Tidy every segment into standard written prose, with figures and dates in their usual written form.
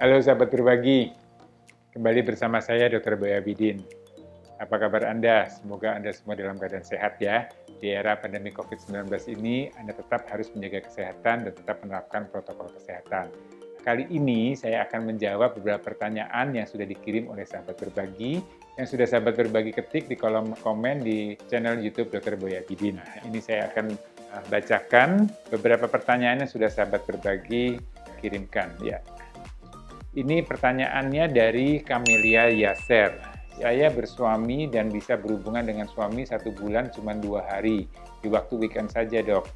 Halo sahabat berbagi, kembali bersama saya Dr. Boy Abidin. Apa kabar Anda? Semoga Anda semua dalam keadaan sehat ya. Di era pandemi COVID-19 ini, Anda tetap harus menjaga kesehatan dan tetap menerapkan protokol kesehatan. Kali ini saya akan menjawab beberapa pertanyaan yang sudah dikirim oleh sahabat berbagi, yang sudah sahabat berbagi ketik di kolom komen di channel YouTube Dr. Boy Abidin. Nah, ini saya akan bacakan beberapa pertanyaan yang sudah sahabat berbagi kirimkan ya. Ini pertanyaannya dari Camelia Yaser. Saya bersuami dan bisa berhubungan dengan suami 1 bulan cuma 2 hari, di waktu weekend saja dok.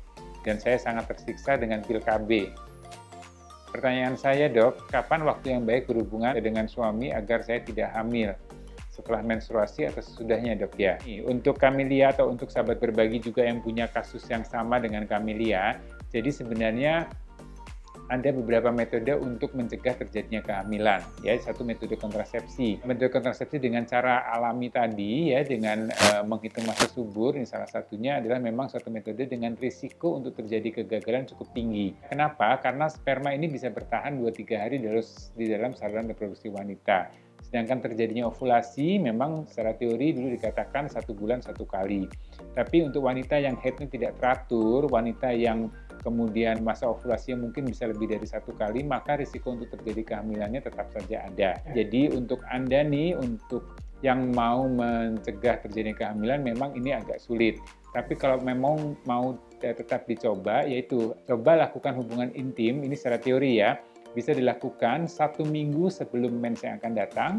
Dan saya sangat tersiksa dengan pil KB. Pertanyaan saya dok, kapan waktu yang baik berhubungan dengan suami agar saya tidak hamil? Setelah menstruasi atau sesudahnya dok ya? Untuk Camelia atau untuk sahabat berbagi juga yang punya kasus yang sama dengan Camelia, jadi sebenarnya ada beberapa metode untuk mencegah terjadinya kehamilan. Ya, satu metode kontrasepsi. Metode kontrasepsi dengan cara alami tadi, ya, dengan menghitung masa subur, ini salah satunya adalah memang suatu metode dengan risiko untuk terjadi kegagalan cukup tinggi. Kenapa? Karena sperma ini bisa bertahan 2-3 hari di dalam saluran reproduksi wanita. Sedangkan terjadinya ovulasi memang secara teori dulu dikatakan 1 bulan 1 kali. Tapi untuk wanita yang haidnya tidak teratur, wanita yang kemudian masa ovulasinya mungkin bisa lebih dari 1 kali, maka risiko untuk terjadi kehamilannya tetap saja ada. Jadi untuk Anda nih, untuk yang mau mencegah terjadinya kehamilan memang ini agak sulit. Tapi kalau memang mau tetap dicoba, yaitu coba lakukan hubungan intim, ini secara teori ya, bisa dilakukan 1 minggu sebelum mens yang akan datang,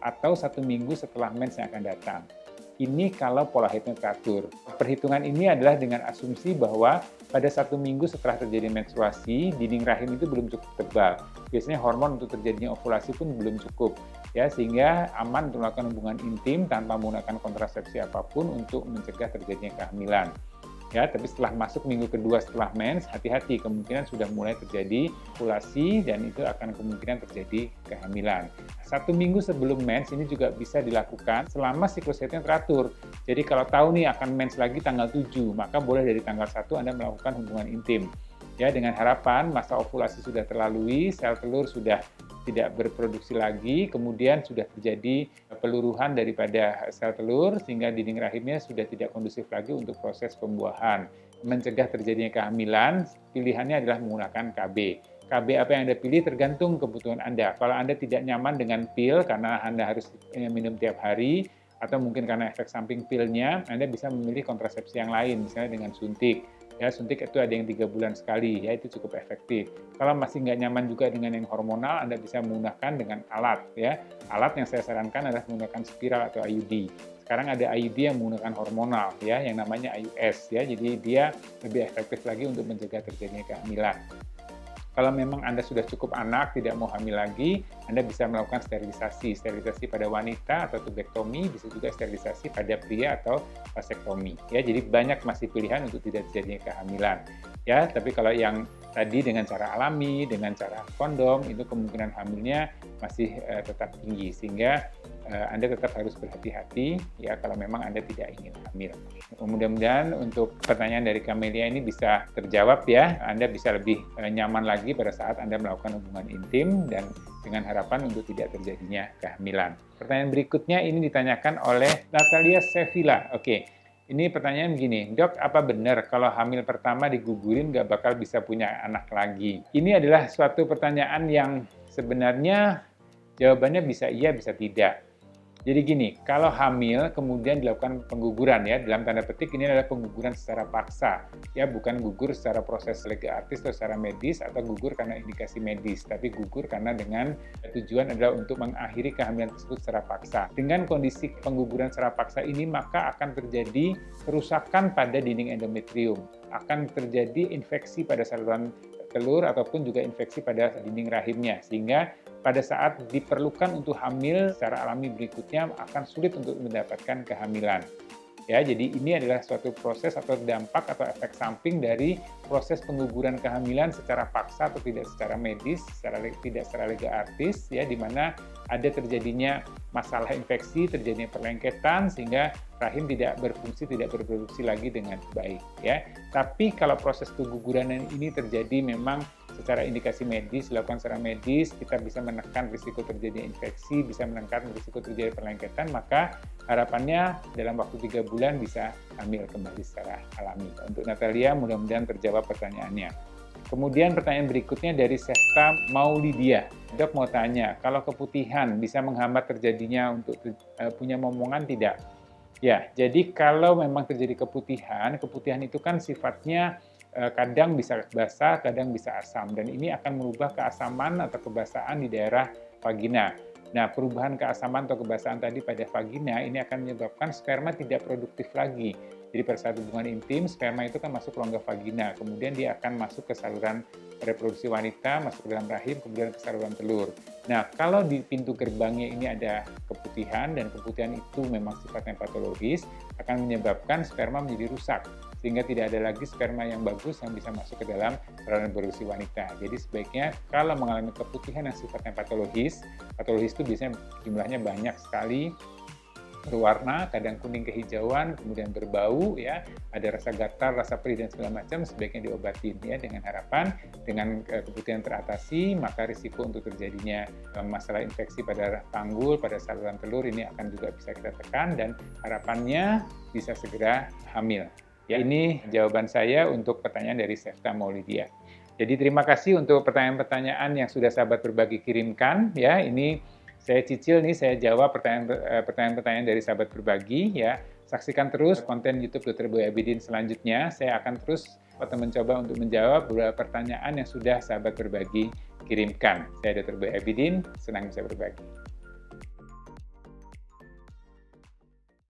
atau 1 minggu setelah mens yang akan datang. Ini kalau pola haidnya teratur. Perhitungan ini adalah dengan asumsi bahwa pada 1 minggu setelah terjadi menstruasi, dinding rahim itu belum cukup tebal. Biasanya hormon untuk terjadinya ovulasi pun belum cukup, ya, sehingga aman untuk melakukan hubungan intim tanpa menggunakan kontrasepsi apapun untuk mencegah terjadinya kehamilan. Ya, tapi setelah masuk minggu kedua setelah mens, hati-hati, kemungkinan sudah mulai terjadi ovulasi dan itu akan kemungkinan terjadi kehamilan. 1 minggu sebelum mens ini juga bisa dilakukan selama siklus haidnya teratur. Jadi kalau tahu nih akan mens lagi tanggal 7, maka boleh dari tanggal 1 Anda melakukan hubungan intim. Ya, dengan harapan masa ovulasi sudah terlalui, sel telur sudah tidak berproduksi lagi, kemudian sudah terjadi peluruhan daripada sel telur sehingga dinding rahimnya sudah tidak kondusif lagi untuk proses pembuahan. Mencegah terjadinya kehamilan, pilihannya adalah menggunakan KB. KB apa yang Anda pilih tergantung kebutuhan Anda. Kalau Anda tidak nyaman dengan pil karena Anda harus minum tiap hari, atau mungkin karena efek samping pilnya, Anda bisa memilih kontrasepsi yang lain, misalnya dengan suntik. Ya, suntik itu ada yang 3 bulan sekali, ya itu cukup efektif. Kalau masih nggak nyaman juga dengan yang hormonal, Anda bisa menggunakan dengan alat. Ya, alat yang saya sarankan adalah menggunakan spiral atau IUD. Sekarang ada IUD yang menggunakan hormonal, ya, yang namanya IUS. Ya, jadi dia lebih efektif lagi untuk mencegah terjadinya kehamilan. Kalau memang Anda sudah cukup anak, tidak mau hamil lagi, Anda bisa melakukan sterilisasi. Sterilisasi pada wanita atau tubektomi, bisa juga sterilisasi pada pria atau vasektomi. Ya, jadi banyak masih pilihan untuk tidak terjadinya kehamilan. Ya, tapi kalau yang tadi dengan cara alami, dengan cara kondom, itu kemungkinan hamilnya masih tetap tinggi. Sehingga Anda tetap harus berhati-hati ya kalau memang Anda tidak ingin hamil. Mudah-mudahan untuk pertanyaan dari Camelia ini bisa terjawab ya. Anda bisa lebih nyaman lagi pada saat Anda melakukan hubungan intim dan dengan harapan untuk tidak terjadinya kehamilan. Pertanyaan berikutnya ini ditanyakan oleh Natalia Sevilla. Oke, ini pertanyaan begini, dok, apa benar kalau hamil pertama digugurin nggak bakal bisa punya anak lagi? Ini adalah suatu pertanyaan yang sebenarnya jawabannya bisa iya, bisa tidak. Jadi gini, kalau hamil kemudian dilakukan pengguguran ya, dalam tanda petik ini adalah pengguguran secara paksa, ya bukan gugur secara proses lega artis atau secara medis atau gugur karena indikasi medis, tapi gugur karena dengan tujuan adalah untuk mengakhiri kehamilan tersebut secara paksa. Dengan kondisi pengguguran secara paksa ini maka akan terjadi kerusakan pada dinding endometrium, akan terjadi infeksi pada saluran telur ataupun juga infeksi pada dinding rahimnya, sehingga pada saat diperlukan untuk hamil secara alami berikutnya akan sulit untuk mendapatkan kehamilan. Ya, jadi ini adalah suatu proses atau dampak atau efek samping dari proses pengguguran kehamilan secara paksa atau tidak secara medis, tidak secara lega artis, ya, di mana ada terjadinya masalah infeksi, terjadinya perlengketan sehingga rahim tidak berfungsi, tidak berproduksi lagi dengan baik, ya. Tapi kalau proses keguguran ini terjadi memang secara indikasi medis, dilakukan secara medis, kita bisa menekan risiko terjadi infeksi, bisa menekan risiko terjadi perlengketan, maka harapannya dalam waktu 3 bulan bisa hamil kembali secara alami. Untuk Natalia, mudah-mudahan terjawab pertanyaannya. Kemudian pertanyaan berikutnya dari Sefta Maulidia. Dok mau tanya, kalau keputihan bisa menghambat terjadinya untuk punya momongan tidak? Ya, jadi kalau memang terjadi keputihan, keputihan itu kan sifatnya kadang bisa basah, kadang bisa asam, dan ini akan merubah keasaman atau kebasahan di daerah vagina. Nah, perubahan keasaman atau kebasahan tadi pada vagina ini akan menyebabkan sperma tidak produktif lagi. Jadi pada saat hubungan intim, sperma itu kan masuk ke rongga vagina, kemudian dia akan masuk ke saluran reproduksi wanita, masuk ke dalam rahim, kemudian ke saluran telur. Nah, kalau di pintu gerbangnya ini ada keputihan, dan keputihan itu memang sifatnya patologis, akan menyebabkan sperma menjadi rusak, sehingga tidak ada lagi sperma yang bagus yang bisa masuk ke dalam saluran reproduksi wanita. Jadi sebaiknya kalau mengalami keputihan yang sifatnya patologis itu biasanya jumlahnya banyak sekali, berwarna, kadang kuning kehijauan, kemudian berbau, ya, ada rasa gatal, rasa perih dan segala macam, sebaiknya diobatin, ya, dengan harapan dengan keputihan teratasi, maka risiko untuk terjadinya masalah infeksi pada panggul, pada saluran telur ini akan juga bisa kita tekan, dan harapannya bisa segera hamil. Ya, ini jawaban saya untuk pertanyaan dari Sefta Maulidia. Jadi terima kasih untuk pertanyaan-pertanyaan yang sudah sahabat berbagi kirimkan, ya. Ini saya cicil nih, saya jawab pertanyaan-pertanyaan dari sahabat berbagi, ya. Saksikan terus konten YouTube Dr. Boy Abidin selanjutnya. Saya akan terus mencoba untuk menjawab beberapa pertanyaan yang sudah sahabat berbagi kirimkan. Saya Dr. Boy Abidin, senang bisa berbagi.